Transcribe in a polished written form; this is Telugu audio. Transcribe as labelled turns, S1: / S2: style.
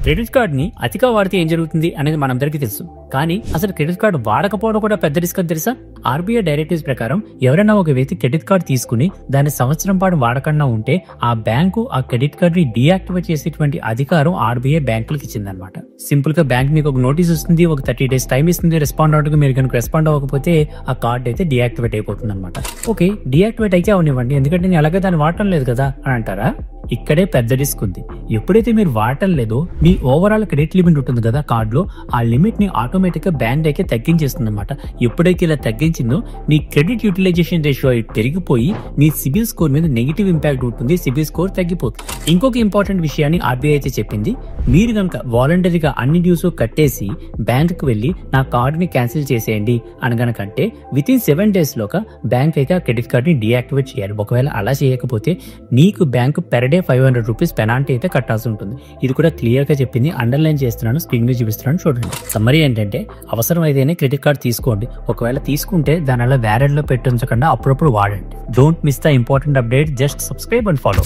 S1: క్రెడిట్ కార్డ్ ని అతిగా వాడితే ఏం జరుగుతుంది అనేది మనందరికీ తెలుసు. కానీ అసలు క్రెడిట్ కార్డు వాడకపోవడం కూడా పెద్ద రిస్క్ అని తెలుసా? ఆర్బీఐ డైరెక్టివ్స్ ప్రకారం ఎవరైనా ఒక వ్యక్తి క్రెడిట్ కార్డు తీసుకుని దాన్ని సంవత్సరం పాటు వాడకుండా ఉంటే ఆ బ్యాంకు ఆ క్రెడిట్ కార్డ్ ని డీయాక్టివేట్ చేసేటువంటి అధికారం ఆర్బీఐ బ్యాంకులకు ఇచ్చిందనమాట. సింపుల్ గా బ్యాంక్ మీకు ఒక నోటీస్ ఇస్తుంది, ఒక 30 days టైం ఇస్తుంది రెస్పాండ్ అవడానికి. మీరు కనుక రెస్పాండ్ అవ్వకపోతే ఆ కార్డ్ అయితే డీయాక్టివేట్ అయిపోతుంది అనమాట. ఓకే, డీయాక్టివేట్ అయితే అవనివ్వండి, ఎందుకంటే నేను అలాగే దాన్ని వాడటం లేదు కదా అని అంటారా? ఇక్కడే పెద్ద రిస్క్ ఉంది. ఎప్పుడైతే మీరు వాడటం లేదో మీ ఓవరాల్ క్రెడిట్ లిమిట్ ఉంటుంది కదా కార్డులో, ఆ లిమిట్ ని ఆటోమేటిక్ గా బ్యాంక్ అయితే తగ్గించేస్తుంది అనమాట. ఎప్పుడైతే ఇలా తగ్గించిందో మీ క్రెడిట్ యూటిలైజేషన్ రేషియో పెరిగిపోయి మీ సిబిల్ స్కోర్ మీద నెగిటివ్ ఇంపాక్ట్ ఉంటుంది, సిబిల్ స్కోర్ తగ్గిపోతుంది. ఇంకొక ఇంపార్టెంట్ విషయాన్ని ఆర్బీఐ అయితే చెప్పింది, మీరు కనుక వాలంటరీగా అన్ని డ్యూస్ కట్టేసి బ్యాంక్ కి వెళ్లి నా కార్డుని క్యాన్సిల్ చేసేయండి అని కనుకంటే వితిన్ 7 days లోగా బ్యాంక్ అయితే ఆ క్రెడిట్ కార్డ్ ని డీయాక్టివేట్ చేయాలి. ఒకవేళ అలా చేయకపోతే నీకు bank per day 500 rupees penalty అయితే కట్టాల్సి ఉంటుంది. ఇది కూడా క్లియర్ గా చెప్పింది, అండర్లైన్ చేస్తున్నాను, స్క్రీన్ మీద చూపిస్తున్నాను చూడండి. సమ్మరీ ఏంటంటే అవసరం అయితేనే క్రెడిట్ కార్డ్ తీసుకోండి. ఒకవేళ తీసుకుంటే దాని అలా వ్యాలెట్ లో పెట్టించకుండా అప్పుడప్పుడు వాడండి. Don't miss the important update, just subscribe and follow.